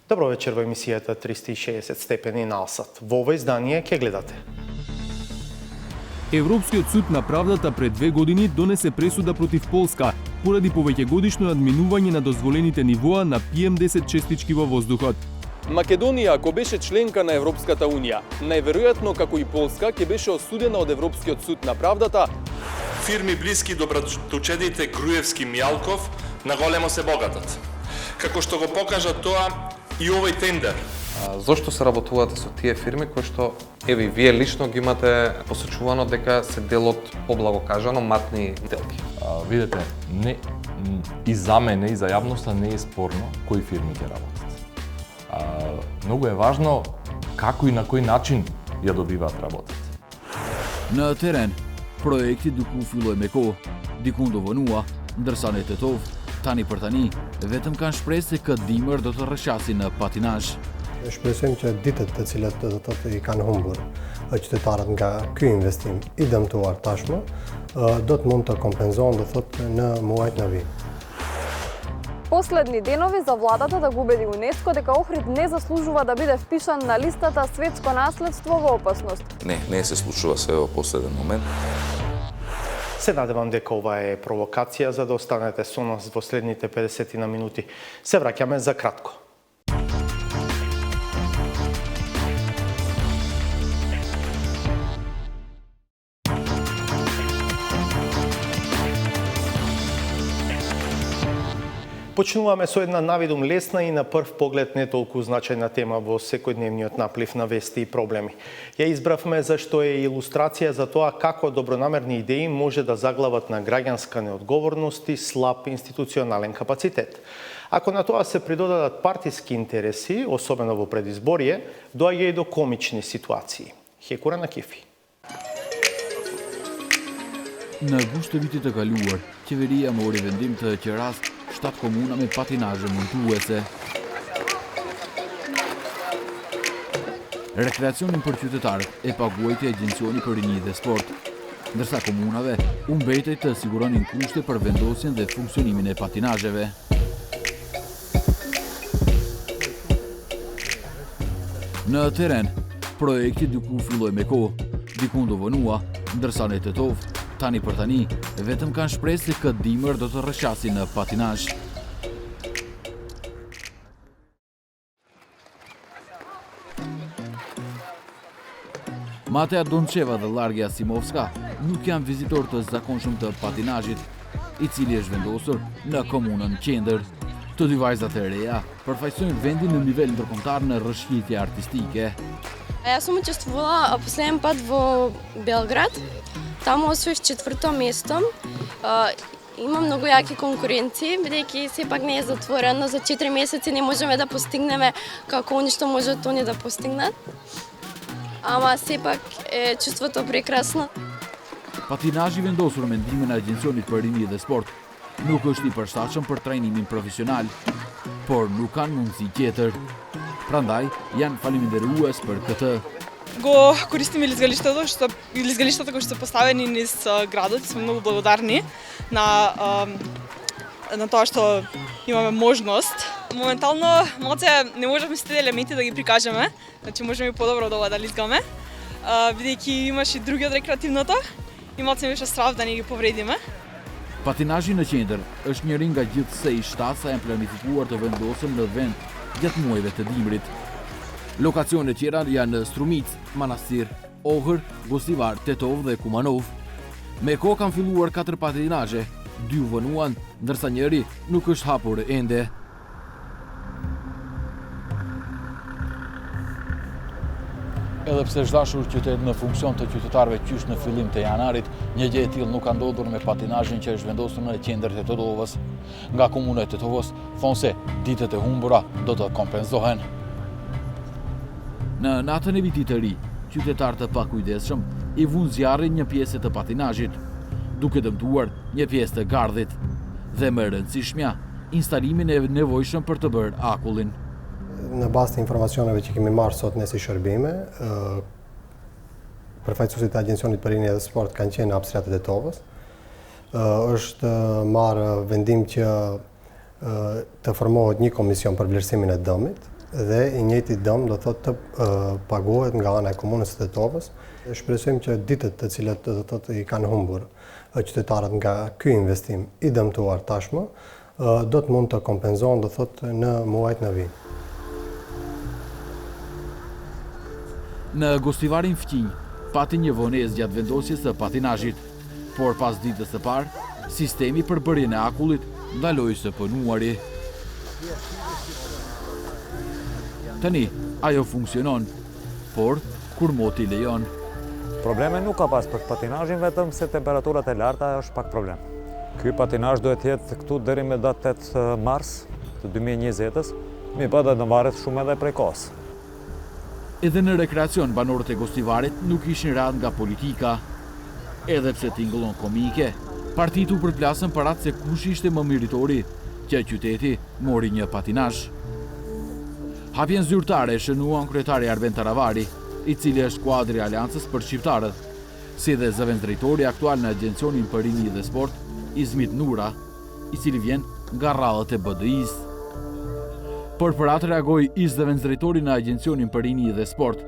Добро вечер во емисијата 360 степени на Алсат. Во ово издание ќе гледате. Европскиот суд на правдата пред 2 години донесе пресуда против Полска поради повеќегодишно надминување на дозволените нивоа на PM10 честички во воздухот. Македонија, ако беше членка на Европската Унија, најверојатно како и Полска, ќе беше осудена од Европскиот суд на правдата. Фирми блиски до братучедите Груевски Мјалков на големо се богатат. Како што го покажа тоа и овој тендер. Зошто се работувате со тие фирми кои што еве вие лично ги имате посочувано дека се дел од, поблаго кажано, матни делки? Видете, и за мене и за јавноста не е спорно кои фирми ќе работат. Многу е важно како и на кој начин ја добиваат работата. На терен, проекти дуку филој dikun do vënua, ndërsa në Tetov, tani për tani, vetëm kanë shpresë se këtë dimër do të rrëshasin në patinazh. Shpresojmë që ditët të cilat do të thotë i kanë humbur qytetarët nga ky investim i dëmtuar tashmë, do të mund të kompenzohen, do thotë në muajt në vijim. Последни денови за владата да го убеди УНЕСКО дека Охрид не заслужува да биде впишан на листата светско наследство во опасност. Не се случува се во последен момент. Се надевам дека ова е провокација за да останете со нас во следните 50 на минути. Се враќаме за кратко. Почнуваме со една навидум лесна и на прв поглед не толку значајна тема во секојдневниот наплив на вести и проблеми. Ја избравме зашто е илустрација за тоа како добронамерни идеи може да заглават на граѓанска неодговорност и слаб институционален капацитет. Ако на тоа се придодадат партиски интереси, особено во предизборие, доаѓа и до комични ситуации. Хекура на Кифи. Në gushtëvitit të kaluar, qeveria mori vendim të qeras 7 komuna me patinazhe montuese. Rekreacionin për qytetarët e paguajti Agjencioni për Rini dhe Sport, ndërsa komunave u mbetej të siguronin kushte për vendosjen dhe funksionimin e patinazheve. Në teren, projekti diku filloi me kohë, diku do vënua, ndërsa në Tetov, tani për tani, vetëm kanë shpresë se këtë dimër do të rrëshasin në patinazh. Mateja Dončeva dhe Largia Simovska nuk janë vizitor të zakonshëm të patinazhit, i cili është vendosur në komunën Qendër. Të dy vajzat e reja përfaqësojnë vendin në nivel ndërkombëtar në rrëshqitje artistike. Јас сум учествувала последен пат во Белград. Таму освоив 4-то место. Има многу јаки конкуренции, бидејќи сепак не е затворено. За 4 месеци не можеме да постигнеме како они што можат они да постигнат. Ама сепак е чувството прекрасно. Patinazhi vendosur me ndihmën e Agjencionit për Rini dhe Sport nuk është i përshtatshëm për trajnimin profesional, por nuk kanë mundësi tjetër. Prandaj janë faleminderues për këtë. Го користиме лизгалиштата кои што се поставени низ градот, сме многу благодарни на тоа што имаме можност. Моментално малце не можеме сите елементи да ги прикажеме, значи можеме и подобро да лизгаме, бидејќи имаше и други од рекреативното и малце беше страв да не ги повредиме. Patinazhi në Qendër është njëri nga gjithsej 7 sa janë planifikuar të vendosur në vend gjatë muajve të dimrit. Lokacione tjera janë Strumic, Manastir, Ohër, Gostivar, Tetov dhe Kumanov. Me kohë kanë filluar 4 patinazhe, 2 vënuan, ndërsa njëri nuk është hapur ende. Edhe pse është dashur qytet në funksion të qytetarëve qysh në fillim të janarit, një gjë e tillë nuk ka ndodhur me patinazhin që është vendosur në qendër të Tetovës. Nga komuna e Tetovës thonë se ditët e humbura do të kompenzohen. Në natën e vitit të ri, qytetarë të pakujdesshëm i vunë zjarrin një pjesë të patinazhit, duke dëmtuar një pjesë të gardhit dhe më e rëndësishmja, instalimin e nevojshëm për të bërë akullin. Në bazë të informacioneve që kemi marrë sot ne si shërbime, përfaqësuesit e Agjencionit për Rini dhe Sport kanë qenë në hapësirat e Tetovës. Është marrë vendim që të formohet një komision për vlerësimin e dëmit dhe i njëjti dëm do thotë të paguhet nga ana e komunës së Tetovës. Shpresojmë që ditët të cilat do thotë i kanë humbur qytetarët nga ky investim i dëmtuar tashmë do të mund të kompenzohen do thotë në muajt në vijim. Në Gostivarin Fqinj pati një vonesë gjatë vendosjes së patinazhit, por pas ditës së parë, sistemi për bërjen e akullit ndaloi së punuari. Tani, ajo funksionon, por kur moti lejon. Probleme nuk ka pas për patinazhin, vetëm se temperaturat e larta është pak problem. Ky patinazh duhet jetë këtu deri me datë 8 mars të 2020-s, mi pa do të varet shumë edhe prej kohës. Edhe në rekreacion banorët e Gostivarit nuk ishin rad nga politika. Edhe pse tingëllon komike, partitu përplasën për atë se kush ishte më meritori që qyteti mori një patinazh. Hapjen zyrtare shënuan kryetari Arben Taravari, i cili është kuadri Aleancës për shqiptarët, si dhe zëvendës drejtori aktual në Agjencionin për Rini dhe Sport, Izmit Nura, i cili vjen nga rradhët e BDI-s. Por për atë reagoi ish zëvendës drejtori në Agjencionin për Rini dhe Sport,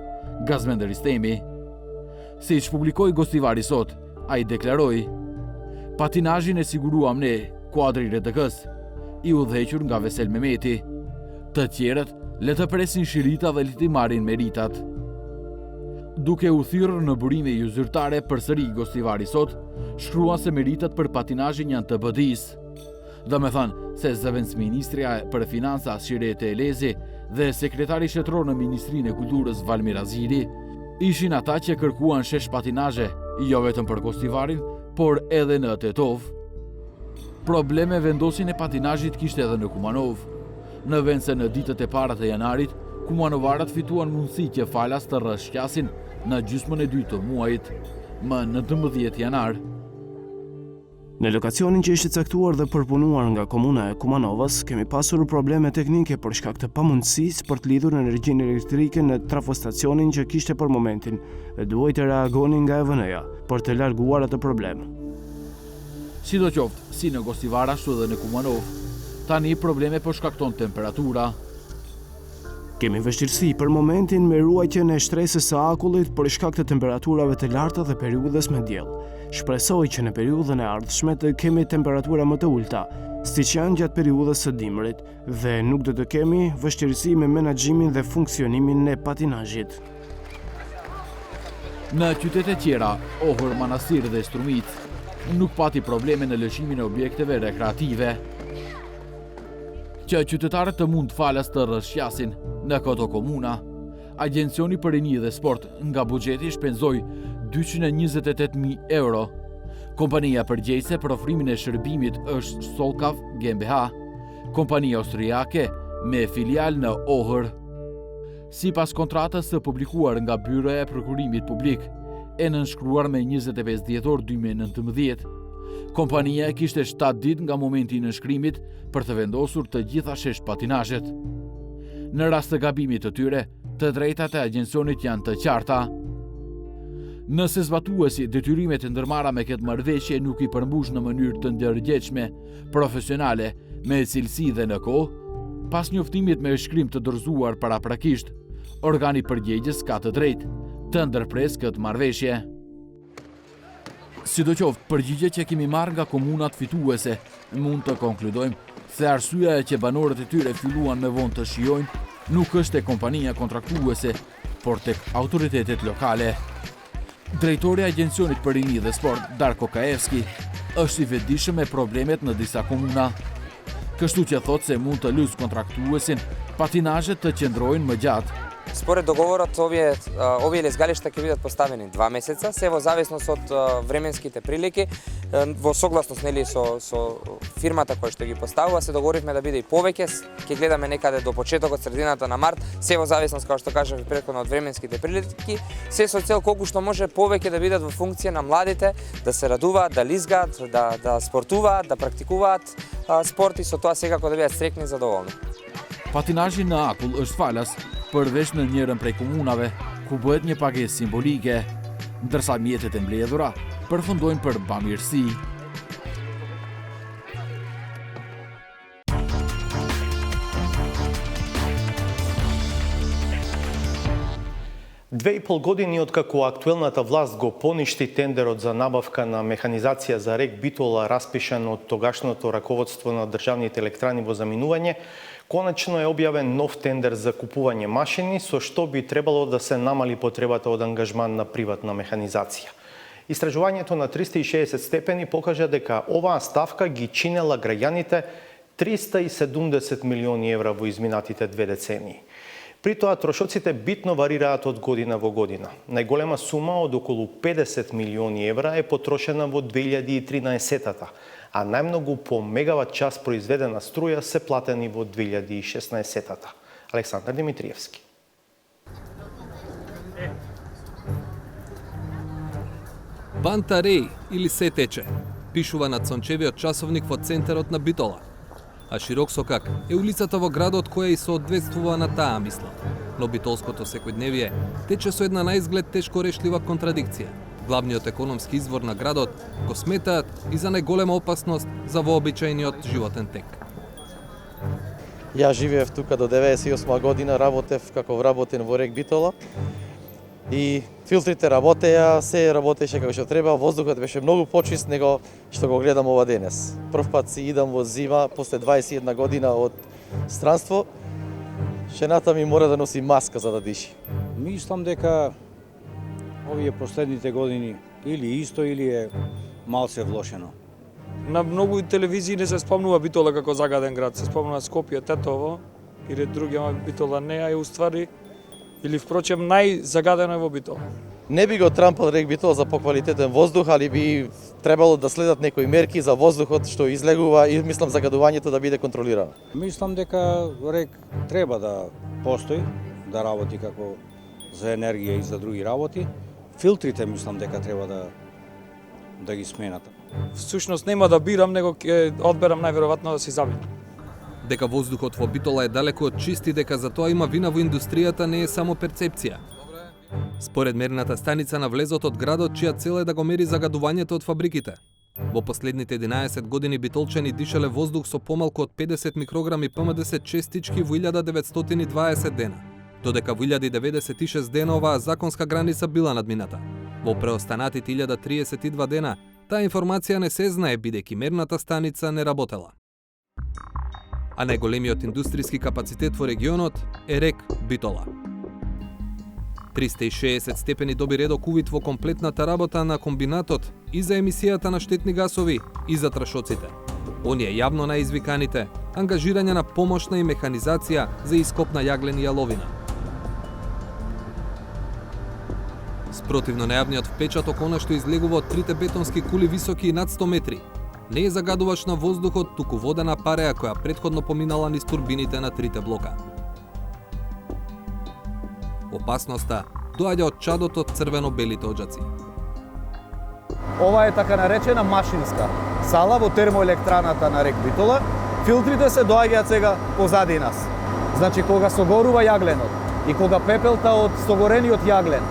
Gazmender Ristemi. Si që publikoi Gostivari sot, a i deklaroi: patinazhin e siguruam ne, kuadri RTK-s, i udhëhequr nga Vesel Mehmeti. Të tjerët le të presin shirita dhe le të marrin meritat. Duke u thyrë në burime ju zyrtare përsëri Gostivari sot, shkruan se meritat për patinazhin janë të BDI-s. Dhe me thënë se zëvendës ministrja për financa Shirete Elezi dhe sekretari shtetëror në Ministrinë e Kulturës Valmir Azili ishin ata që kërkuan shesh patinazhe, jo vetëm për Gostivarin, por edhe në Tetov. Probleme vendosin e patinazhit kishte edhe në Kumanov. Në vend se në ditët e para të janarit, kumanovarët fituan mundësi që falas të rrëshqasin në gjysmën e dytë të muajit, më në 19 janar. Në lokacionin që ishte caktuar dhe përpunuar nga komuna e Kumanovës, kemi pasur probleme teknike për shkak të pamundësisë për të lidhur energjinë elektrike në trafostacionin që kishte për momentin dhe duhej të reagonin nga EVN-ja për të larguar atë problem. Sidoqoftë, si në Gostivar ashtu edhe në Kumanov, tani probleme po shkakton temperatura. Kemi vështirësi për momentin me ruajtjen e shtresës së akullit për shkak të temperaturave të larta dhe periudhës me diell. Shpresoj që në periudhën e ardhshme të kemi temperatura më të ulta, siç janë gjatë periudhës së dimrit, dhe nuk do të kemi vështirësi me menaxhimin dhe funksionimin e patinazhit. Në qytete tjera, Ohër, Manastir dhe Strumic, nuk pati probleme në lëshimin e objekteve rekreative. Që qytetarët të mund falas të rrëshqasin në këto komuna, Agjencioni për Rini dhe Sport nga buxheti shpenzoi 228.000 euro. Kompania përgjegjëse për ofrimin e shërbimit është Solkav GmbH, kompania austriake me filial në Ohër. Sipas kontratës së publikuar nga Byroja e Prokurimit Publik, e nënshkruar me 25 dhjetor 2019, kompania e kishte 7 ditë nga momenti i nënshkrimit për të vendosur të gjitha shesh patinazhet. Në rast të gabimit të tyre, të drejtat e agjencionit janë të qarta. Nëse zbatuesi detyrimet e ndërmarra me këtë marrëveshje nuk i përmbush në mënyrë të ndërgjegjshme, profesionale, me cilësi dhe në kohë, pas njoftimit me shkrim të dorëzuar paraprakisht, organi përgjegjës ka të drejtë të ndërpres këtë marrëveshje. Sidoqoftë, përgjigjet që kemi marrë nga komunat fituese, mund të konkludojmë se arsyeja që banorët e tyre filluan me vonë të shijojnë nuk është tek kompania kontraktuese, por tek autoritetet lokale. Drejtori i Agjencionit për Rini dhe Sport, Darko Kaevski, është i vetëdijshëm me problemet në disa komuna. Kështu që thotë se mund të lësë kontraktuesin patinazhet të qëndrojnë më gjatë. Според договорот, овие лезгалишта ќе бидат поставени 2 месеца, се во зависност од временските прилики, во согласност нели со фирмата која што ги поставува, се договоривме да биде и повеќе, ќе гледаме некаде до почетокот, средината на март, се во зависност, како што кажав претходно, од временските прилики, се со цел колку што може повеќе да бидат во функција на младите, да се радуваат, да лизгаат, да спортуваат, да практикуваат спорт и со тоа секако да бидат среќни и задоволни. Patinazhi në akull është falas, përveç në njërën prej komunave, ku bëhet një pagesë simbolike, ndërsa mjetet e mbledhura përfundojnë për bamirësi. 2,5 години откако актуелната власт го поништи тендерот за набавка на механизација за РЕК Битола, распишан од тогашното раководство на државните електрани во заминување, конечно е објавен нов тендер за купување машини, со што би требало да се намали потребата од ангажман на приватна механизација. Истражувањето на 360 степени покажа дека оваа ставка ги чинела граѓаните 370 милиони евра во изминатите 2 децении. При тоа трошоците битно варираат од година во година. Најголема сума од околу 50 милиони евра е потрошена во 2013-та, а најмногу по мегават час произведена струја се платени во 2016-та. Александар Димитриевски. Банта Рей или се тече, пишува на сончевиот часовник во центарот на Битола. А широк сокак е улицата во градот која и соодветствува на таа мисла. Но битолското секојдневие тече со една наизглед тешко решлива контрадикција. Главниот економски извор на градот го сметаат и за најголема опасност за вообичајниот животен тек. Ја живеев тука до 98 година, работев како вработен во РЕК Битола. И филтрите работеа, се работеше како што треба, воздухот беше многу почист него што го гледам ова денес. Прв пат си идам во зима, после 21 година од странство, жената ми мора да носи маска за да диши. Мислам дека овие последните години или исто или е малце влошено. На многу телевизии не се спомнува Битола како загаден град, се спомнува Скопје, Тетово или други, ама Битола не, а и уствари или впрочем најзагадено е во Битола. Не би го трампал РЕК Битола за поквалитетен воздух, али би требало да следат некои мерки за воздухот што излегува и мислам загадувањето да биде контролирано. Мислам дека РЕК треба да постои, да работи како за енергија и за други работи. Филтрите мислам дека треба да ги сменат. Всушност нема да бирам, него ќе одберам најверојатно да си забим. Дека воздухот во Битола е далеку од чист и дека за тоа има вина во индустријата не е само перцепција. Според мерната станица на влезот од градот, чија цел е да го мери загадувањето од фабриките. Во последните 11 години битолчани дишале воздух со помалку од 50 микрограми ПМ10 честички во 1920 дена. Додека во 1096 дена оваа законска граница била надмината. Во преостанатите 1032 дена, таа информација не се знае бидејќи мерната станица не работела. А најголемиот индустријски капацитет во регионот е РЕК Битола. 360 степени доби редок увид во комплетната работа на комбинатот и за емисијата на штетни гасови и за трашоците. Оние јавно наизвиканите, ангажирање на помошна и механизација за ископ на јаглен и јаловина. Спротивно најавниот впечаток она што излегува од трите бетонски кули високи и над 100 метри, не е загадувач на воздухот, туку водена пареја која претходно поминала низ турбините на трите блока. Опасноста доаѓа од чадот од црвено-белите оджаци. Ова е така наречена машинска сала во термоелектраната на РЕК Битола. Филтрите се доаѓаат сега позади нас. Значи, кога согорува јагленот и кога пепелта од согорениот јаглен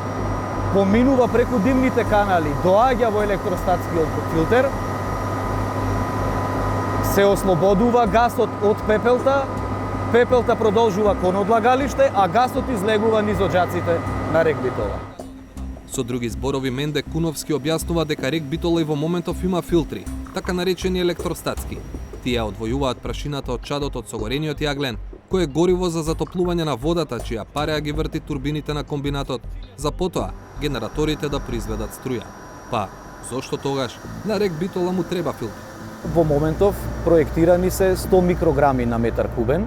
поминува преку димните канали, доаѓа во електростатскиот филтер, се ослободува гасот од пепелта, пепелта продолжува кон одлагалиште, а гасот излегува низ оджаците на РЕК Битола. Со други зборови, Менде Куновски објаснува дека РЕК Битола и во моментов има филтри, така наречени електростатски. Тие одвојуваат прашината од чадот од согорениот јаглен, кој е гориво за затоплување на водата, чија пареја ги врти турбините на комбинатот, за потоа генераторите да произведат струја. Па, зошто тогаш на РЕК Битола му треба филтр? Во моментов проектирани се 100 микрограми на метар кубен.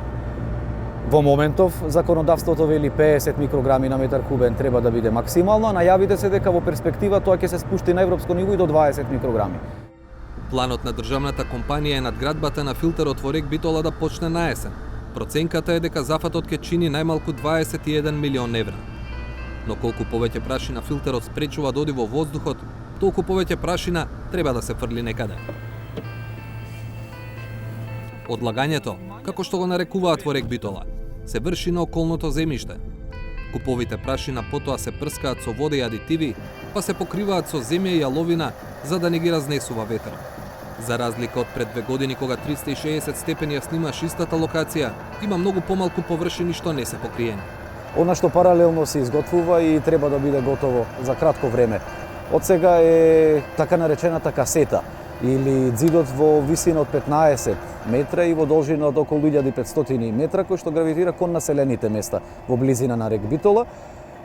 Во моментов законодавството вели 50 микрограми на метар кубен треба да биде максимално, а најавите се дека во перспектива тоа ќе се спушти на европско ниво и до 20 микрограми. Планот на државната компанија е надградбата на филтерот во РЕК Битола да почне на есен. Проценката е дека зафатот ќе чини најмалку 21 милион евра. Но колку повеќе прашина филтерот спречува да оди во воздухот, толку повеќе прашина треба да се фрли некаде. Одлагањето, како што го нарекуваат во РЕК Битола, се врши на околното земјиште. Куповите прашина потоа се прскаат со вода и адитиви, па се покриваат со земја и јаловина за да не ги разнесува ветерот. За разлика од пред 2 години кога 360 степени ја снимаш истата локација, има многу помалку површини што не се покриени. она што паралелно се изготвува и треба да биде готово за кратко време. Од сега е така наречената касета, или ѕидот во висина од 15 метра и во должина од околу 1500 метра, кој што гравитира кон населените места во близина на рек Битола,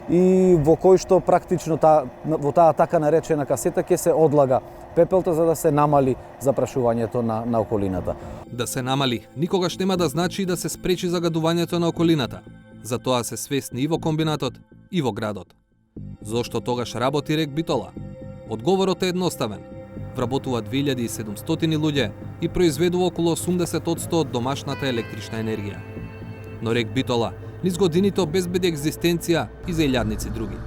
и во кој што практично во таа така наречена касета ќе се одлага пепелта за да се намали запрашувањето на околината. Да се намали никогаш нема да значи да се спречи загадувањето на околината. Затоа се свесни и во комбинатот, и во градот. Зошто тогаш работи рек Битола? Одговорот е едноставен. Вработува 2700 луѓе и произведува околу 80% од домашната електрична енергија. Но рек Битола низ годините обезбеди екзистенција и за илјадници други.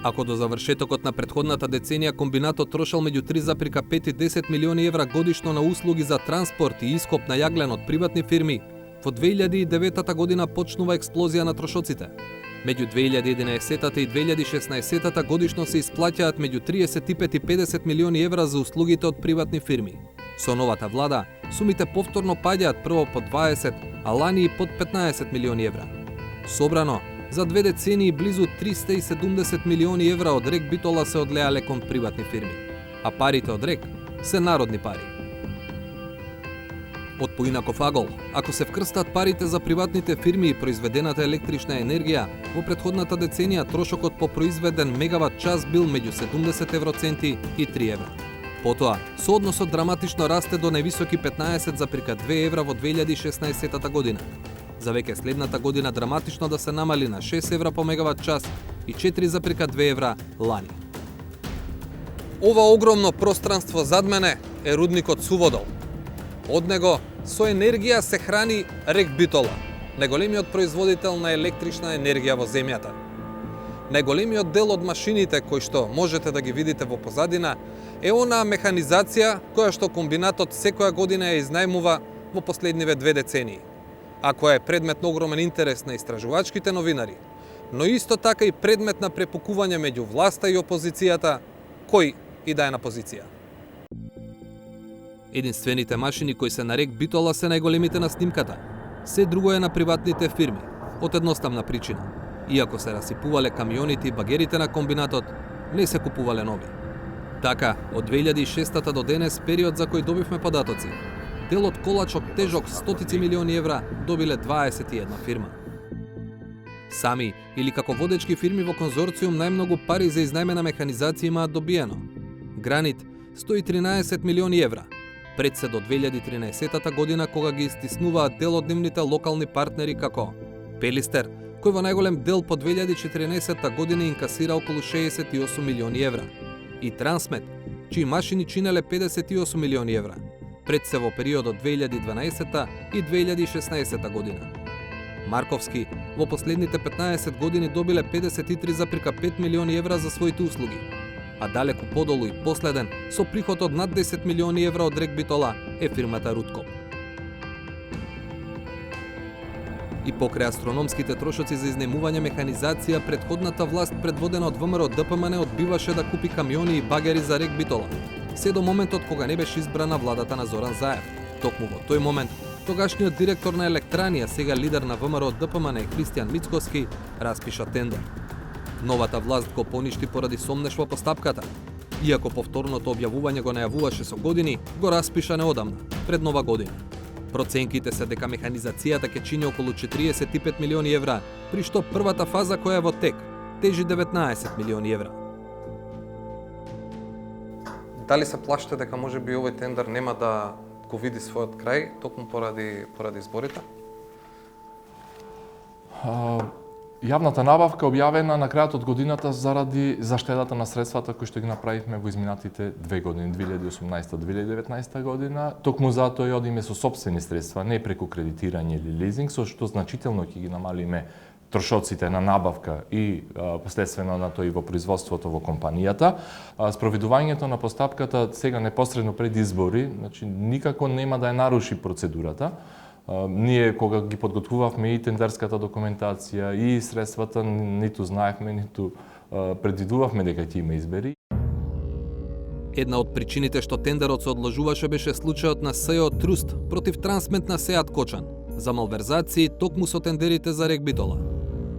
Ако до завршетокот на претходната деценија комбинатот трошел меѓу 3,5 и 10 милиони евра годишно на услуги за транспорт и ископ на јаглен од приватни фирми, во 2009 година почнува експлозија на трошоците. Меѓу 2011 и 2016 годишно се исплаќаат меѓу 35 и 50 милиони евра за услугите од приватни фирми. Со новата влада, сумите повторно паѓаат прво по 20, а лани и под 15 милиони евра. Собрано, за 2 децении близу 370 милиони евра од рек Битола се одлеале кон приватни фирми, а парите од рек се народни пари. Од поинаков агол, ако се вкрстат парите за приватните фирми и произведената електрична енергија, во претходната деценија трошокот по произведен мегават час бил меѓу 70 евроценти и 3 евра. Потоа, соодносот драматично расте до невисоки 15,2 евра во 2016 година. За веќе следната година драматично да се намали на 6 евра по мегават час и 4,2 евра лани. Ова огромно пространство зад мене е рудникот Суводол. Од него со енергија се храни рек Битола, најголемиот производител на електрична енергија во земјата. Најголемиот дел од машините кои што можете да ги видите во позадина е онаа механизација која што комбинатот секоја година ја изнајмува во последниве 2 децении, а која е предмет на огромен интерес на истражувачките новинари, но исто така и предмет на препукување меѓу власта и опозицијата, кој и да е на позиција. Единствените машини кои се на рек Битола се најголемите на снимката. Се друго е на приватните фирми, од едноставна причина. Иако се расипувале камионите и багерите на комбинатот, не се купувале нови. Така, од 2006 до денес, период за кој добивме податоци, дел од колачок тежок стотици милиони евра добиле 21 фирма. Сами или како водечки фирми во конзорциум најмногу пари за изнајмена механизација имаат добиено. Гранит 113 милиони евра, пред се до 2013 година кога ги истиснуваат дел од нивните локални партнери како Пелистер, кој во најголем дел по 2014 година инкасира околу 68 милиони евра, и Трансмет, чии машини чинеле 58 милиони евра, пред се во периодот 2012 и 2016 година. Марковски во последните 15 години добиле 53,5 милиони евра за своите услуги, а далеку подолу и последен, со приход од над 10 милиони евра од рек Битола, е фирмата Рудкоп. И покрај астрономските трошоци за изнемување механизација, претходната власт предводена од ВМРО ДПМН одбиваше да купи камиони и багери за рек Битола, се до моментот кога не беше избрана владата на Зоран Заев. Токму во тој момент, тогашниот директор на Електранија, сега лидер на ВМРО ДПМН Христијан Мицкоски, распиша тендер. Новата власт го поништи поради сомнеш во постапката. Иако повторното објавување го најавуваше со години, го распиша неодамна, пред нова година. Проценките се дека механизацијата ќе чини околу 45 милиони евра, при што првата фаза која е во тек тежи 19 милиони евра. Дали се плашите дека можеби овој тендер нема да го види својот крај, токму поради изборите? Јавната набавка објавена на крајот од годината заради заштедата на средствата кои што ги направивме во изминатите 2 години, 2018-2019 година. Токму затоа ја одиме со сопствени средства, не преку кредитирање или лизинг, со што значително ќе ги намалиме трошоците на набавка и последствено на тоа и во производството во компанијата. Спроведувањето на постапката сега непосредно пред избори, значи никако нема да ја наруши процедурата. Ние кога ги подготвувавме и тендерската документација и средствата, ниту знаевме, ниту предвидувавме дека ќе има избори. Една од причините што тендерот се одложуваше беше случајот на СЕО Труст против Трансмет на Сеат Кочан, за малверзации токму со тендерите за РЕК Битола.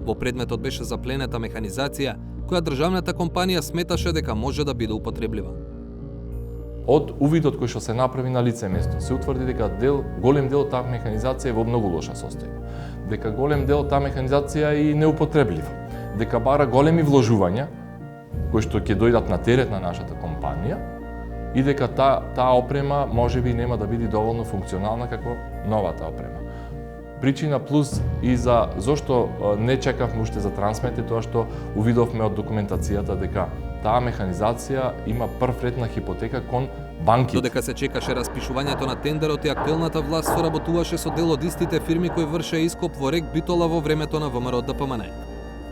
Во предметот беше запленета механизација која државната компанија сметаше дека може да биде употреблива. Од увидот кој што се направи на лице место, се утврди дека голем дел таа механизација е во многу лоша состојба. Дека голем дел таа механизација е и неупотреблива. Дека бара големи вложувања кои што ќе дојдат на терет на нашата компанија и дека таа опрема можеби нема да биде доволно функционална како новата опрема. Причина плюс и за зошто не чекавме уште за трансмет е тоа што увидовме од документацијата дека таа механизација има прв ред на хипотека кон банките. Додека се чекаше распишувањето на тендерот и актуелната власт соработуваше со дел од истите фирми кои вршеа ископ во РЕК Битола во времето на ВМРО ДПМН.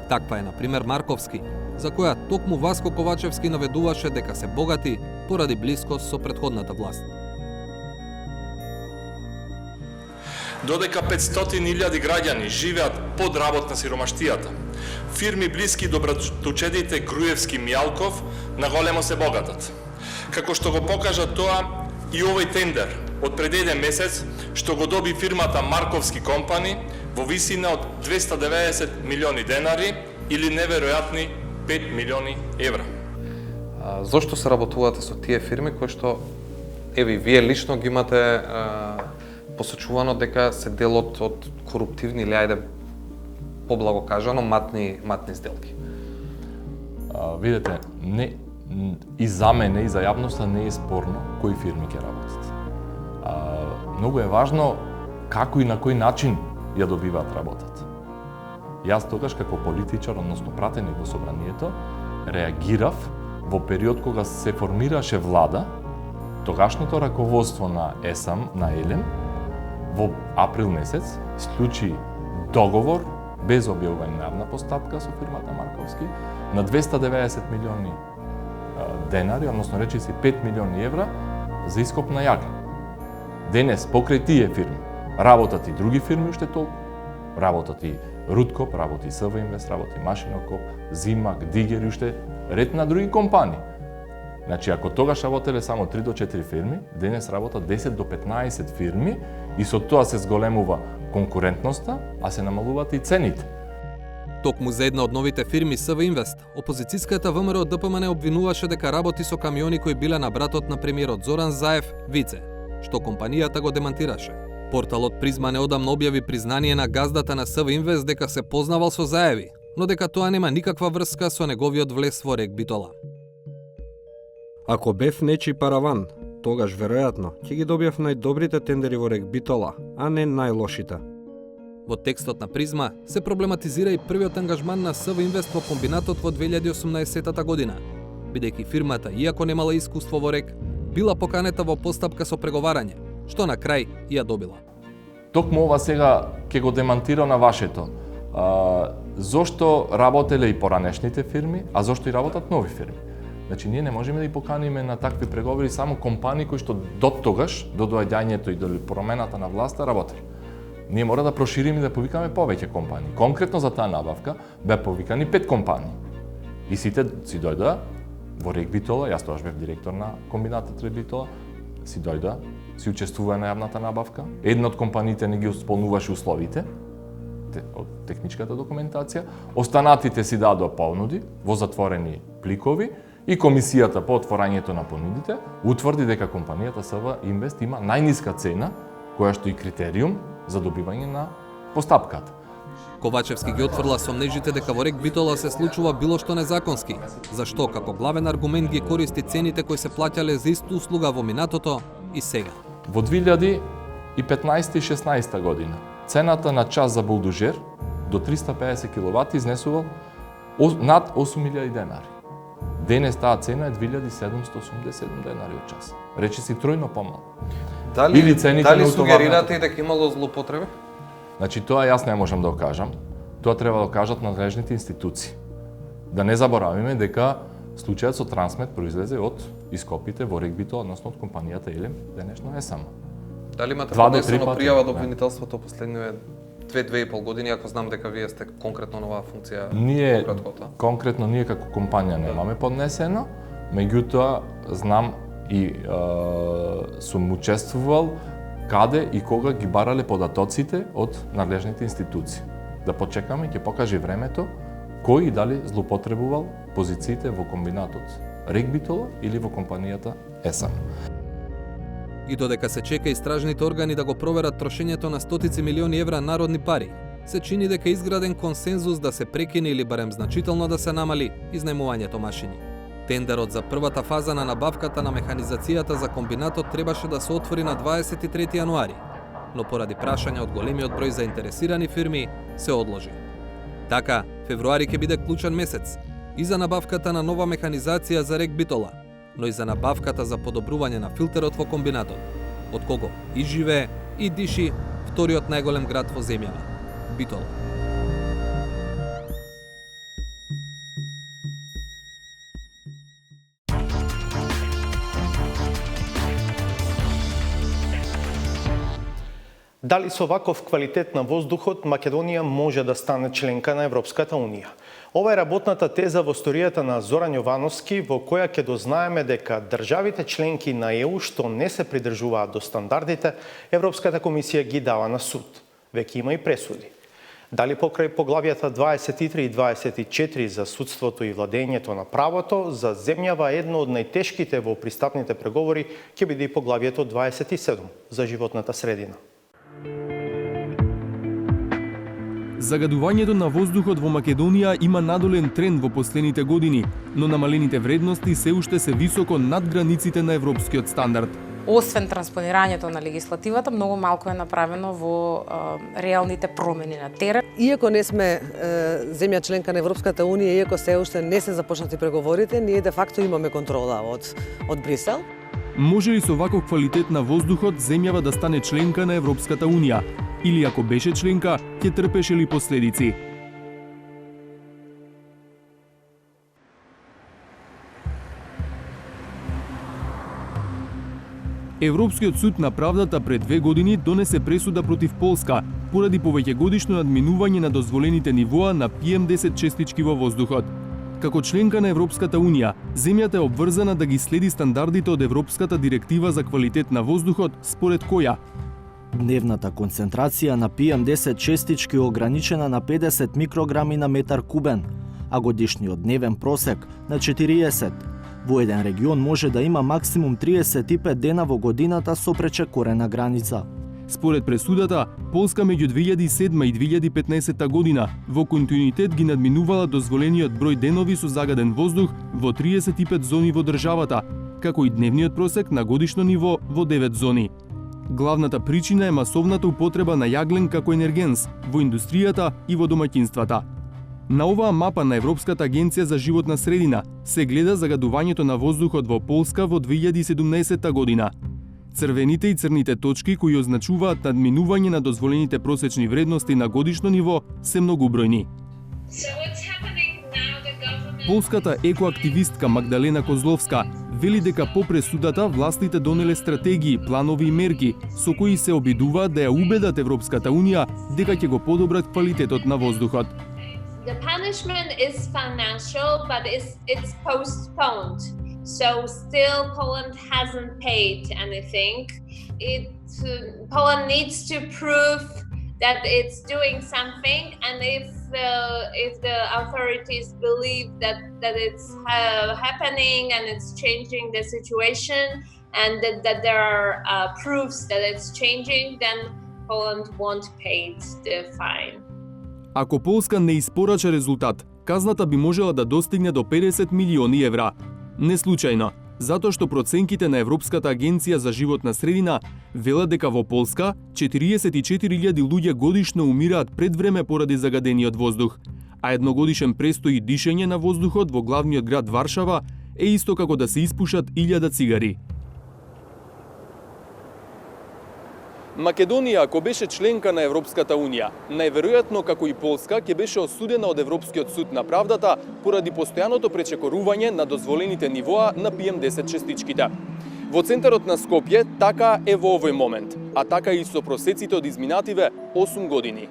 Таква е, например, Марковски, за која токму Васко Ковачевски наведуваше дека се богати поради блискост со претходната власт. Додека 500.000 граѓани живеат под работ на сиромаштијата, фирми блиски до братучедите Груевски Мјалков наголемо се богатат. Како што го покажа тоа и овој тендер од пред еден месец што го доби фирмата Марковски компани во висина од 290 милиони денари или неверојатни 5 милиони евра. Зошто се работувате со тие фирми кои што еве вие лично ги имате посочувано дека се дел од коруптивни или ајде поблаго кажано матни сделки? Видете, и за мене и за јавноста не е спорно кои фирми ќе работат. Многу е важно како и на кој начин ја добиваат работата. Јас тогаш како политичар, односно пратеник во собранието, реагирав во период кога се формираше влада, тогашното раководство на ЕСАМ, на ЕЛЕМ, во април месец склучи договор без објавување на јавна постапка со фирмата Марковски на 290 милиони денари, односно речиси 5 милиони евра за ископ на јаглен. Денес покрај тие фирми работат и други фирми уште толку. Работат и Рудкоп, работи СВ Инвест, работи Машинокоп, Зимак, Дигер и уште ред на други компании. Значи, ако тогаш работеле само 3 до 4 фирми, денес работат 10 до 15 фирми и со тоа се зголемува конкурентноста, а се намалуваат и цените. Токму за една од новите фирми СВ Инвест, опозицијската ВМРО ДПМН обвинуваше дека работи со камиони кои биле на братот на премиерот Зоран Заев, Вице, што компанијата го демантираше. Порталот Призма неодамно објави признание на газдата на СВ Инвест дека се познавал со Заеви, но дека тоа нема никаква врска со неговиот влез во РЕК Битола. Ако бев нечи параван, тогаш веројатно ќе ги добиев најдобрите тендери во РЕК Битола, а не најлошите. Во текстот на Призма се проблематизира и првиот ангажман на СВ Инвест во комбинатот во 2018 година, бидејќи фирмата, иако немала искуство во РЕК, била поканета во постапка со преговарање, што на крај ја добила. Токму ова сега ќе го демантира на вашето. Зошто работеле и поранешните фирми, а зошто и работат нови фирми? Значи, ние не можеме да ги поканиме на такви преговори само компании кои што доттогаш, до доаѓањето и до промената на власта, работели. Ние мора да прошириме и да повикаме повеќе компании. Конкретно за таа набавка беа повикани 5 компании. И сите си дојдоа во РЕК Битола, јас тогаш бев директор на комбинатот РЕК Битола, си дојдоа, си учествува на јавната набавка. Една од компаниите не ги исполнуваше условите од техничката документација, останатите си дадоа понуди во затворени пликови и комисијата по отворањето на понудите утврди дека компанијата СВ Инвест има најниска цена, која што и критериум за добивање на постапката. Ковачевски ги отфрла сомнежите дека во РЕК Битола се случува било што незаконски, зашто како главен аргумент ги користи цените кои се плаќале за иста услуга во минатото и сега. Во 2015 и 16 година цената на час за булдужер до 350 киловати изнесувал над 8.000 денари. Денес таа цена е 2.787 денари од час. Речи си тројно помалку. Дали сугерирате и дека имало злоупотреби? Значи, тоа јас не можам да го кажам. Тоа треба да го кажат надлежните институции. Да не заборавиме дека случајот со Трансмет произлезе од ископите во РЕК Битола, односно од компанијата ЕЛЕМ, денешно ЕСАМ. Дали имате поднесено пријава до обвинителството последниве 2-2,5 години, ако знам дека вие сте конкретно на оваа функција? Ние, конкретно ние како компанија немаме поднесено, меѓутоа знам и сум учествувал каде и кога ги барале податоците од надлежните институции. Да почекаме, ќе покаже времето кој и дали злоупотребувал позициите во комбинатот РЕК Битола или во компанијата ЕСАМ. И додека се чека истражните органи да го проверат трошењето на стотици милиони евра народни пари, се чини дека изграден консензус да се прекине или барем значително да се намали изнајмувањето машини. Тендерот за првата фаза на набавката на механизацијата за комбинатот требаше да се отвори на 23 јануари, но поради прашања од големиот број заинтересирани фирми се одложи. Така, февруари ќе биде клучен месец и за набавката на нова механизација за РЕК Битола, но и за набавката за подобрување на филтерот во комбинатот, од кого и живее и диши вториот најголем град во земјава – Битола. Дали со ваков квалитет на воздухот Македонија може да стане членка на Европската Унија? Ова е работната теза во историјата на Зоран Јовановски, во која ќе дознаеме дека државите членки на ЕУ што не се придржуваат до стандардите, Европската комисија ги дава на суд. Веќе има и пресуди. Дали покрај поглавјата 23 и 24 за судството и владењето на правото, за земјава едно од најтешките во пристапните преговори ќе биде и поглавјето 27 за животната средина. Загадувањето на воздухот во Македонија има надолен тренд во последните години, но намалените вредности се уште се високо над границите на европскиот стандард. Освен транспонирањето на легислативата, многу малку е направено во реалните промени на терен. Иако не сме земја членка на Европската Унија, иако се уште не се започнати преговорите, ние де факто имаме контрола од Брисел. Може ли со ваков квалитет на воздухот земјава да стане членка на Европската Унија? Или ако беше членка, ќе трпеше ли последици? Европскиот суд на правдата пред 2 години донесе пресуда против Полска поради повеќегодишно надминување на дозволените нивоа на PM10 честички во воздухот. Како членка на Европската Унија, земјата е обврзана да ги следи стандардите од Европската директива за квалитет на воздухот, според која дневната концентрација на PM10 честички е ограничена на 50 микрограми на метар кубен, а годишниот дневен просек на 40. Во еден регион може да има максимум 35 дена во годината со пречекорена граница. Според пресудата, Полска меѓу 2007 и 2015 година во континуитет ги надминувала дозволениот број денови со загаден воздух во 35 зони во државата, како и дневниот просек на годишно ниво во 9 зони. Главната причина е масовната употреба на јаглен како енергенс во индустријата и во домаќинствата. На оваа мапа на Европската агенција за животна средина се гледа загадувањето на воздухот во Полска во 2017 година. Црвените и црните точки кои означуваат надминување на дозволените просечни вредности на годишно ниво се многубројни. Полската екоактивистка Магдалена Козловска вели дека по пресудата властите донеле стратегии, планови и мерки со кои се обидуваат да ја убедат Европската Унија дека ќе го подобрат квалитетот на воздухот. The punishment is financial, but it's postponed. So still Poland hasn't paid anything. Poland needs to prove that it's doing something, and if the authorities believe that it's happening and it's changing the situation, and that there are proofs that it's changing, then Poland won't pay the fine. Ако Полска не испорача резултат, казната би можела да достигне до 50 милиони евра. Не случајно, затоа што проценките на Европската агенција за животна средина велат дека во Полска 44.000 луѓе годишно умираат пред време поради загадениот воздух, а едногодишен престој и дишење на воздухот во главниот град Варшава е исто како да се испушат 1000 цигари. Македонија, ако беше членка на Европската Унија, најверојатно како и Полска, ќе беше осудена од Европскиот суд на правдата поради постојаното пречекорување на дозволените нивоа на PM10 честичките. Во центарот на Скопје така е во овој момент, а така и со просеците од изминативе 8 години.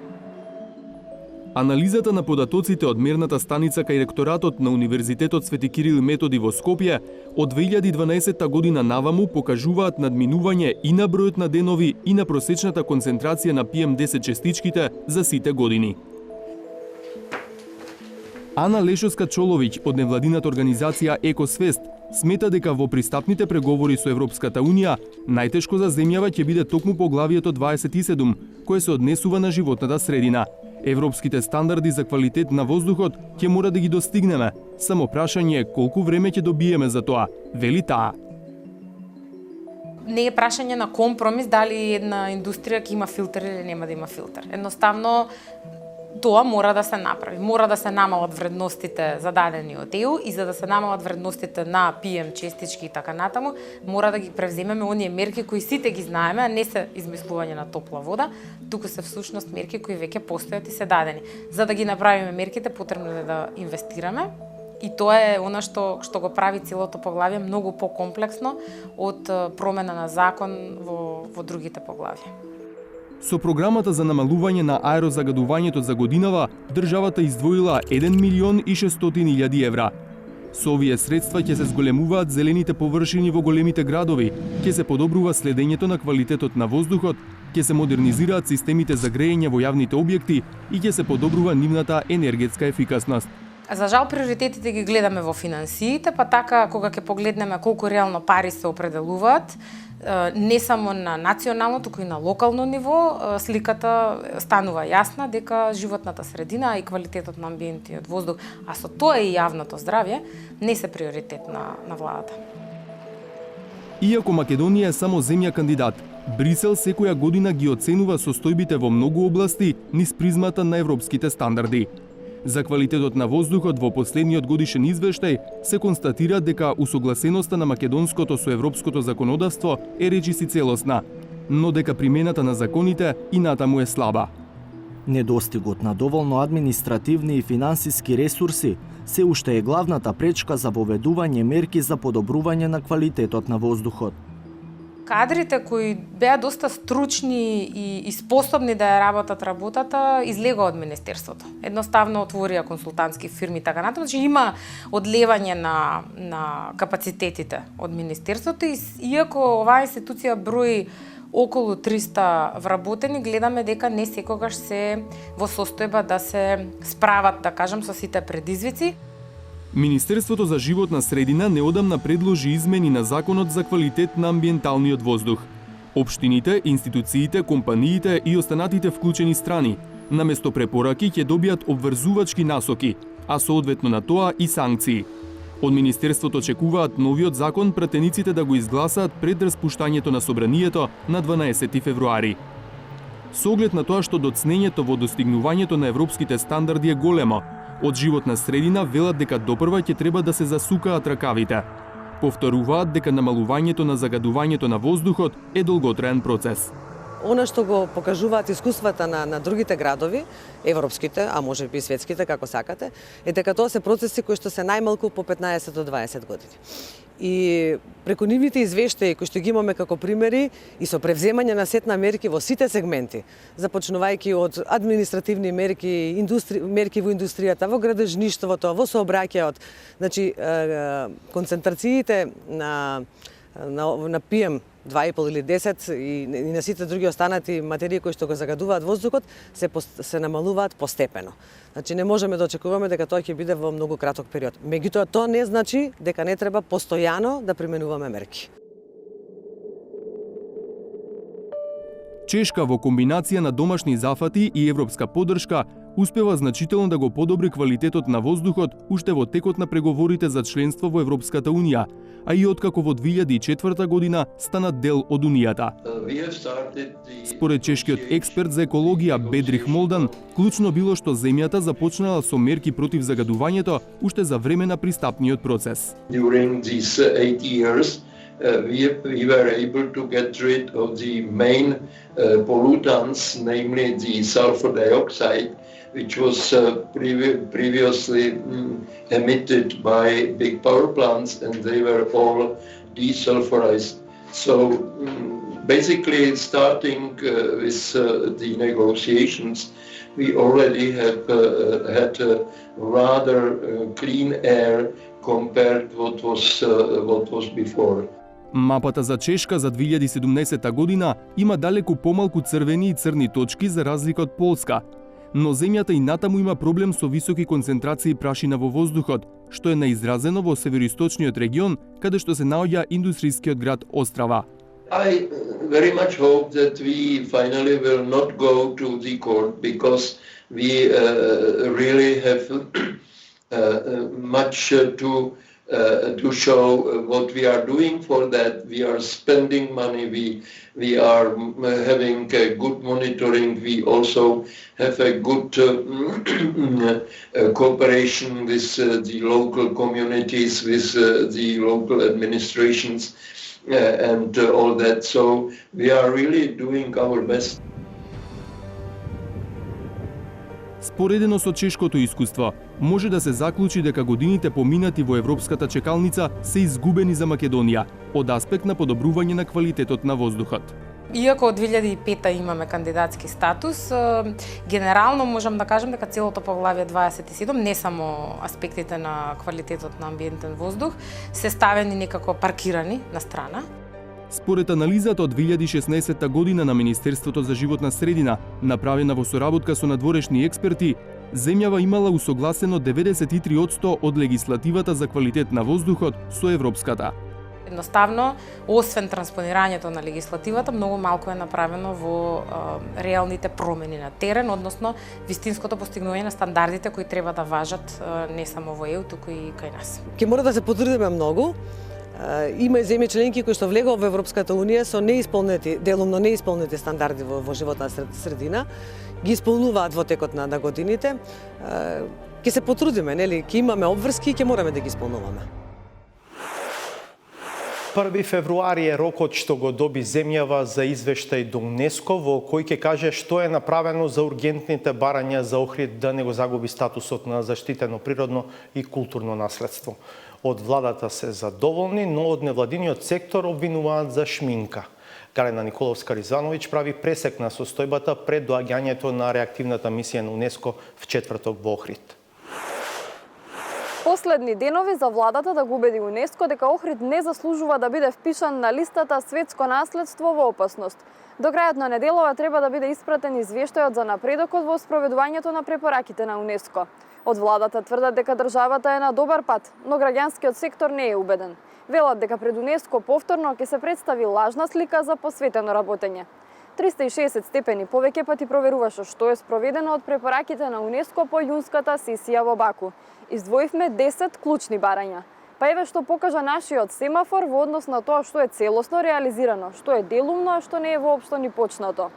Анализата на податоците од мерната станица кај ректоратот на Универзитетот Свети Кирил и Методи во Скопје од 2012 година наваму покажуваат надминување и на бројот на денови и на просечната концентрација на PM10 честичките за сите години. Ана Лешовска-Чоловиќ од невладината организација Екосвест смета дека во пристапните преговори со Европската Унија најтешко за земјава ќе биде токму поглавието 27, кое се однесува на животната средина. Европските стандарди за квалитет на воздухот ќе мора да ги достигнеме. Само прашање е колку време ќе добиеме за тоа, вели таа. Не е прашање на компромис дали една индустрија ќе има филтер или нема да има филтер. Едноставно тоа мора да се направи. Мора да се намалат вредностите зададени од ЕУ и за да се намалат вредностите на PM честички и така натаму, мора да ги превземеме оние мерки кои сите ги знаеме, а не се измислување на топла вода, туку се всушност мерки кои веќе постојат и се дадени. За да ги направиме мерките, потребно е да инвестираме и тоа е она што го прави целото поглавје многу покомплексно од промена на закон во другите поглавја. Со програмата за намалување на аерозагадувањето за годинава, државата издвоила 1.600.000 евра. Со овие средства ќе се зголемуваат зелените површини во големите градови, ќе се подобрува следењето на квалитетот на воздухот, ќе се модернизираат системите за грејење во јавните објекти и ќе се подобрува нивната енергетска ефикасност. За жал приоритетите ги гледаме во финансиите, па така кога ќе погледнеме колку реално пари се определуваат, не само на национално, туку и на локално ниво, сликата станува јасна дека животната средина и квалитетот на амбиентиот воздух, а со тоа и јавното здравје, не се приоритет на владата. Иако Македонија е само земја кандидат, Брисел секоја година ги оценува состојбите во многу области низ призмата на европските стандарди. За квалитетот на воздухот во последниот годишен извештај се констатира дека усогласеноста на македонското со европското законодавство е речиси целосна, но дека примената на законите и натаму е слаба. Недостигот на доволно административни и финансиски ресурси се уште е главната пречка за воведување мерки за подобрување на квалитетот на воздухот. Кадрите кои беа доста стручни и способни да ја работат работата, излегоа од Министерството. Едноставно отворија консултантски фирми и така натаму, значи има одлевање на капацитетите од Министерството и иако оваа институција брои околу 300 вработени, гледаме дека не секогаш се во состојба да се справат, да кажам, со сите предизвици. Министерството за животна средина неодамна предложи измени на Законот за квалитет на амбиенталниот воздух. Општините, институциите, компаниите и останатите вклучени страни, наместо препораки ќе добијат обврзувачки насоки, а соодветно на тоа и санкции. Од Министерството очекуваат новиот закон пратениците да го изгласаат пред распуштањето на собранието на 12 февруари. Со оглед на тоа што доцнењето во достигнувањето на европските стандарди е големо, од животна средина велат дека допрва ќе треба да се засукаат ракавите. Повторуваат дека намалувањето на загадувањето на воздухот е долготраен процес. Она што го покажуваат искуствата на другите градови, европските, а може би и светските, како сакате, е дека тоа се процеси кои што се најмалку по 15 до 20 години. И преку нивните извештаи кои што ги имаме како примери и со превземање на сет на мерки во сите сегменти, започнувајќи од административни мерки, мерки во индустријата, во градежништвото, во сообраќајот, значи концентрациите на PM 2,5 или 10 и на сите други останати материи кои што го загадуваат воздухот се намалуваат постепено. Значи не можеме да очекуваме дека тоа ќе биде во многу краток период. Меѓутоа тоа не значи дека не треба постојано да применуваме мерки. Чешка во комбинација на домашни зафати и европска поддршка успева значително да го подобри квалитетот на воздухот уште во текот на преговорите за членство во Европската Унија, а и откако во 2004 година стана дел од Унијата. Според чешкиот експерт за екологија Бедрих Молдан, клучно било што земјата започнала со мерки против загадувањето уште за време на пристапниот процес. We were able to get rid of the main pollutants, namely the sulfur dioxide, which was previously emitted by big power plants, and they were all desulfurized. So basically starting with the negotiations, we already have had rather clean air compared what was before. Мапата за Чешка за 2017 година има далеку помалку црвени и црни точки за разлика од Полска, но земјата и натаму има проблем со високи концентрации прашина во воздухот, што е наизразено во североисточниот регион, каде што се наоѓа индустрискиот град Острава. I very much hope that we finally will not go to the court because we really have much to show what we are doing for that. We are spending money, we are having a good monitoring, we also have a good cooperation with the local communities, with the local administrations and all that. So we are really doing our best. Споредено со чешкото искуство, може да се заклучи дека годините поминати во европската чекалница се изгубени за Македонија од аспект на подобрување на квалитетот на воздухот. Иако од 2005 имаме кандидатски статус, генерално можам да кажам дека целото поглавје 27, не само аспектите на квалитетот на амбиентен воздух, се ставени некако паркирани на страна. Според анализата од 2016 година на Министерството за животна средина, направена во соработка со надворешни експерти, земјава имала усогласено 93% од легислативата за квалитет на воздухот со европската. Едноставно, освен транспонирањето на легислативата, многу малку е направено во реалните промени на терен, односно вистинското постигнување на стандардите кои треба да важат не само во ЕУ, туку и кај нас. Ке мора да се потрудиме многу. Има и земји членки кои што влегува во Европската унија со делумно неисполнети стандарди во животна средина, ги исполнуваат во текот на годините. Ке се потрудиме, нели, ке имаме обврски и ке мораме да ги исполнуваме. 1 февруари е рокот што го доби земјава за извештај до УНЕСКО во кој ќе каже што е направено за ургентните барања за Охрид да не го загуби статусот на заштитено природно и културно наследство. Од владата се задоволни, но од невладиниот сектор обвинуваат за шминка. Галена Николовска-Ризвановиќ прави пресек на состојбата пред доаѓањето на реактивната мисија на УНЕСКО в четврток во Охрид. Последни денови за владата да го убеди УНЕСКО дека Охрид не заслужува да биде впишан на листата светско наследство во опасност. До крајот на неделова треба да биде испратен извештајот за напредокот во спроведувањето на препораките на УНЕСКО. Од владата тврдат дека државата е на добар пат, но граѓанскиот сектор не е убеден. Велат дека пред УНЕСКО повторно ќе се представи лажна слика за посветено работење. 360 степени повеќе пати проверуваше што е спроведено од препораките на УНЕСКО по јунската сесија во Баку. Издвоивме 10 клучни барања. Па еве што покажа нашиот семафор во однос на тоа што е целосно реализирано, што е делумно, а што не е воопшто ни почнато.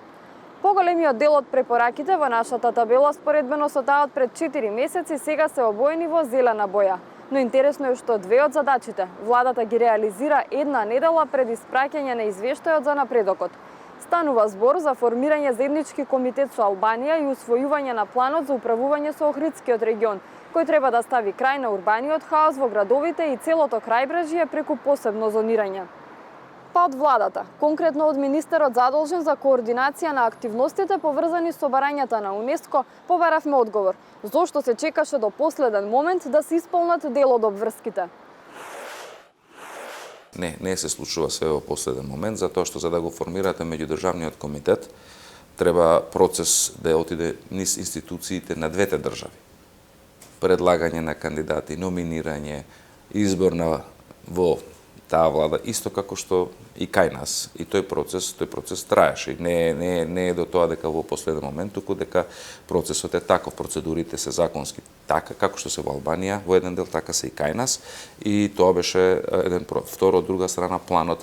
Поголемиот дел од препораките во нашата табела споредбено со таа од пред 4 месеци сега се обоени во зелена боја. Но интересно е што две од задачите владата ги реализира една недела пред испраќање на извештајот за напредокот. Станува збор за формирање заеднички комитет со Албанија и усвојување на планот за управување со Охридскиот регион, кој треба да стави крај на урбаниот хаос во градовите и целото крајбрежје преку посебно зонирање. Па од владата, конкретно од министерот задолжен за координација на активностите поврзани со барањата на УНЕСКО, побаравме одговор зошто се чекаше до последен момент да се исполнат дел од обврските. Не се случува све во последен момент, затоа што за да го формирате меѓудржавниот комитет, треба процес да отиде низ институциите на двете држави. Предлагање на кандидати, номинирање, избор во таа влада, исто како што и кај нас. И тој процес траеше. Не е до тоа дека во последен момент, туку дека процесот е таков, процедурите се законски така, како што се во Албанија, во еден дел така се и кај нас. И тоа беше еден второ, од друга страна, планот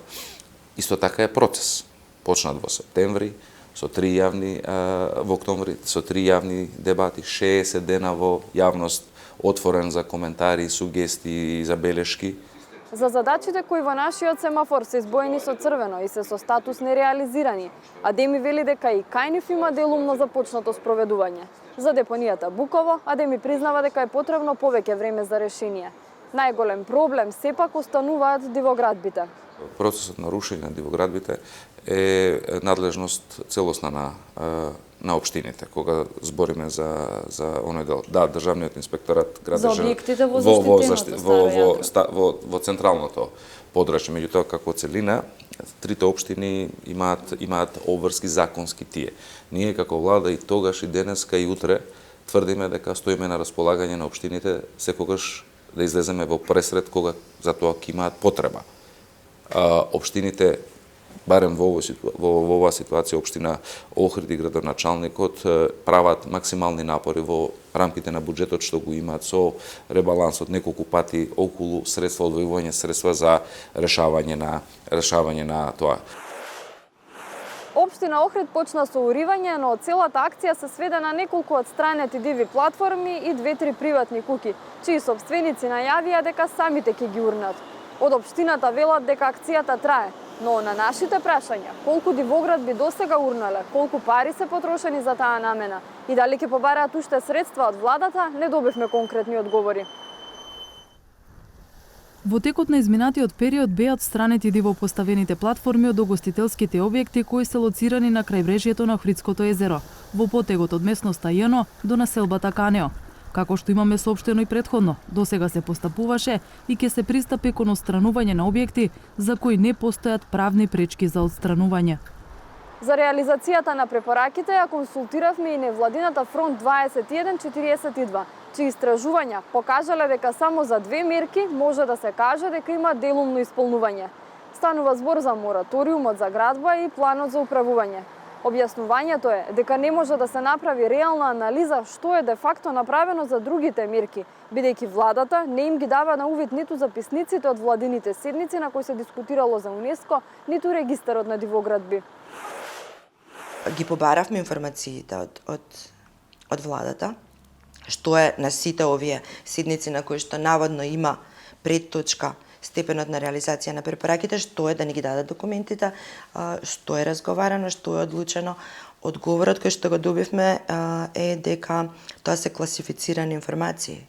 исто така е процес. Почнат во септември, во октомври, со 3 јавни дебати, 60 дена во јавност, отворен за коментари, сугестии и забелешки. За задачите кои во нашиот семафор се избоени со црвено и се со статус нереализирани, Адеми вели дека и кај нив има делумно започнато спроведување. За депонијата Буково, Адеми признава дека е потребно повеќе време за решение. Најголем проблем сепак остануваат дивоградбите. Процесот на рушење на дивоградбите е надлежност целосна на општините. Кога збориме за оној дел, да, државниот инспекторат За објектите во заштитеното во централното подрачје, меѓутоа како целина трите општини имаат обврски законски тие. Ние како влада и тогаш и денеска и утре тврдиме дека стоиме на располагање на општините секогаш да излеземе во пресред кога за тоа ќе имаат потреба. Општините, барем во оваа ситуација, општина Охрид и градоначалникот прават максимални напори во рамките на буџетот што го имаат со ребалансот неколку пати околу средства, одвојување средства за решавање на тоа. Општина Охрид почна со уривање, но целата акција се сведе на неколку отстранети диви платформи и 2-3 приватни куќи, чии сопственици најавија дека самите ќе ги урнат. Од општината велат дека акцијата трае, но на нашите прашања колку дивоградби досега урнале, колку пари се потрошени за таа намена и дали ќе побараат уште средства од владата, не добивме конкретни одговори. Во текот на изминатиот период беа отстранети дивопоставените платформи од угостителските објекти кои се лоцирани на крајбрежјето на Охридското езеро, во потегот од местноста Јано до населбата Канео. Како што имаме соопштено и претходно, досега се постапуваше и ќе се пристапи кон отстранување на објекти за кои не постојат правни пречки за отстранување. За реализацијата на препораките ја консултиравме и невладината Фронт 2142, чии истражувања покажале дека само за 2 мерки може да се каже дека има делумно исполнување. Станува збор за мораториумот за градба и планот за управување. Објаснувањето е дека не може да се направи реална анализа што е де факто направено за другите мерки, бидејќи владата не им ги дава на увид ниту записниците од владините седници на кои се дискутирало за УНЕСКО, ниту регистарот на дивоградби. Ги побаравме информациите од владата, што е на сите овие седници на кои што наводно има предточка степенот на реализација на препораките, што е да ни ги дадат документите, што е разговарано, што е одлучено. Одговорот кој што го добивме е дека тоа се класифицирани информации.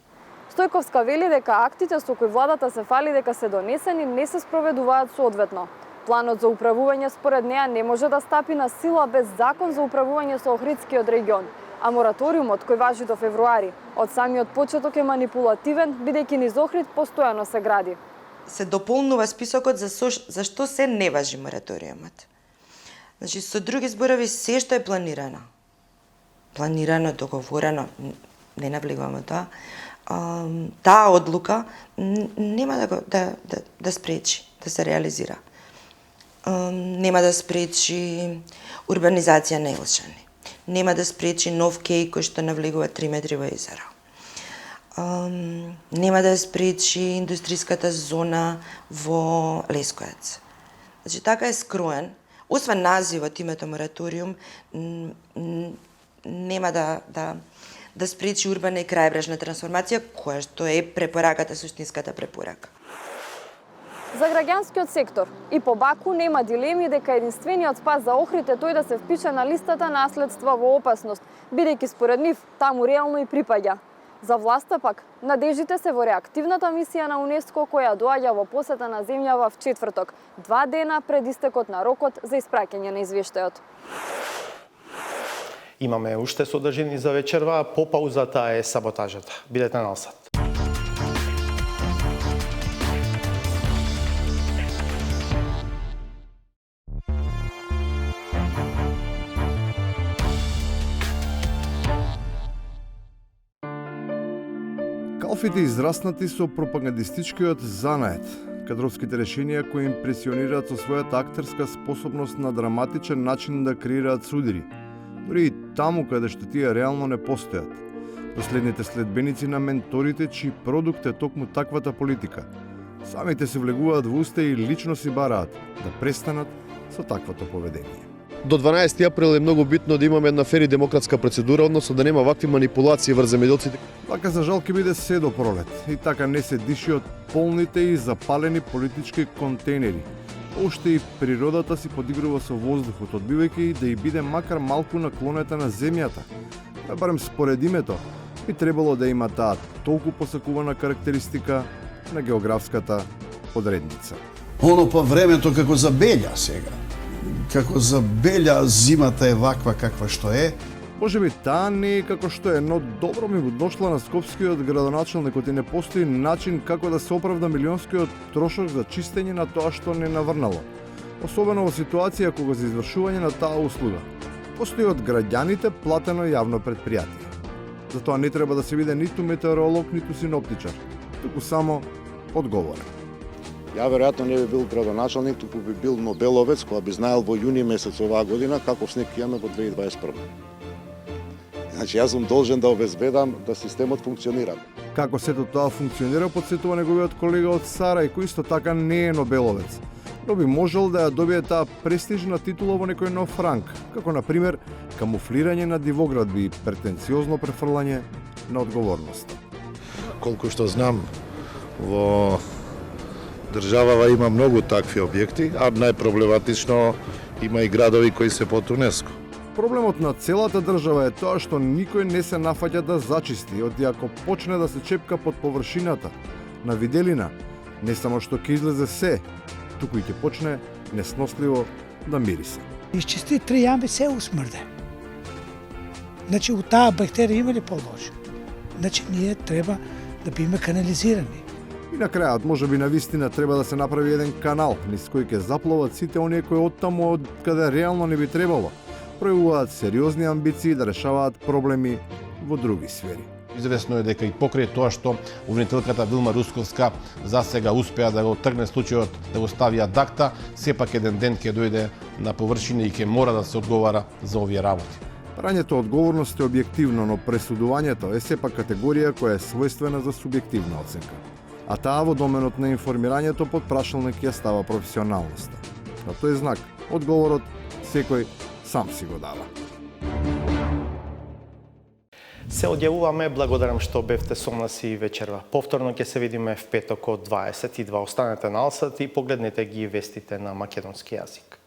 Стојковска вели дека актите со кои владата се фали дека се донесени не се спроведуваат соодветно. Планот за управување според неа не може да стапи на сила без закон за управување со Охридскиот регион, а мораториумот кој важи до февруари од самиот почеток е манипулативен, бидејќи низ Охрид постојано се гради. Се дополнува списокот за што се не важи мораториумот. Значи, со други зборови, се што е планирано, договорено, не навлегуваме тоа, таа одлука нема да спречи да се реализира. Нема да спречи урбанизација на Елшани. Нема да спречи нов кеј кој што навлегува 3 метри во езеро. Нема да спречи индустријската зона во Лескојац. Значи, така е скроен. Освен називот, името мораториум, нема да спречи урбана и крајбрежна трансформација, која што е препораката, суштинската препорака. За граѓанскиот сектор и по Баку нема дилеми дека единствениот спас за Охрид е тој да се впише на листата наследства во опасност, бидејќи според нив таму реално и припаѓа. За власта пак, надежите се во реактивната мисија на УНЕСКО која доаѓа во посета на земјава в четврток, 2 дена пред истекот на рокот за испраќање на извештајот. Имаме уште содржини за вечерва, по паузата е саботажата. Бидете на осад. Калфите израснати со пропагандистичкиот занает, кадровските решенија кои импресионираат со својата актерска способност на драматичен начин да креираат судири, дори и таму каде што тие реално не постојат. Последните следбеници на менторите, чии продукт е токму таквата политика, самите се влегуваат во уста и лично си бараат да престанат со таквото поведение. До 12 април е многу битно да имаме една фер и демократска процедура, односно да нема вакви манипулации врз земјоделците. Така за жал ќе биде се до пролет и така не се диши од полните и запалени политички контейнери. Оште и природата си подигрува со воздухот, одбивајќи да и биде макар малку наклонета на земјата. Барем според името, би требало да има таа толку посакувана карактеристика на географската одредница. Оно по времето како забелја сега. Како забелја зимата е ваква каква што е. Може би таа не е како што е, но добро ми дошла на скопскиот градоначелникот и не постои начин како да се оправда милионскиот трошок за чистење на тоа што не наврнало. Особено во ситуација кога за извршување на таа услуга постои од граѓаните платено јавно предпријатие. Затоа не треба да се биде ниту метеоролог, ниту синоптичар, туку само одговорен. Ја веројатно не би бил градоначелник, туку би бил Нобеловец, која би знаел во јуни месец оваа година каков снег имаме во 2021. Значи, јас сум должен да обезбедам да системот функционира. Како сето тоа функционира, подсетува неговиот колега од Сарај, кој исто така не е Нобеловец, но би можел да ја добие таа престижна титула во некој нов ранг, како на пример камуфлирање на дивоградби и претенциозно префрлање на одговорност. Колку што знам, во државава има многу такви објекти, а најпроблематично има и градови кои се под УНЕСКО. Проблемот на целата држава е тоа што никој не се нафаќа да зачисти, оти ако почне да се чепка под површината на виделина, не само што ќе излезе се, туку и ќе почне несносливо да мирисе. Изчисти 3 јами се усмрде. Значи, у таа бактерија има ли по-лошо? Значи, ние треба да биме канализирани. И на крајот, може би навистина треба да се направи еден канал, низ кој ќе заплават сите оние кои оттаму од каде реално не би требало, пројавуваат сериозни амбиции да решаваат проблеми во други сфери. Известно е дека и покрај тоа што обвинителката Вилма Русковска за сега успеа да го тргне случајот, да го стави ад акта, сепак еден ден ќе дојде на површина и ќе мора да се одговара за овие работи. Прањето одговорност е објективно, но пресудувањето е сепак категорија која е својствена за субјективна оценка. А таа во доменот на информирањето под прашалник ја става професионалноста. На тој знак, одговорот секој сам си го дава. Се одјавуваме, благодарам што бевте со нас и вечерва. Повторно ќе се видиме в петок од 22. Останете на Алсат и погледнете ги вестите на македонски јазик.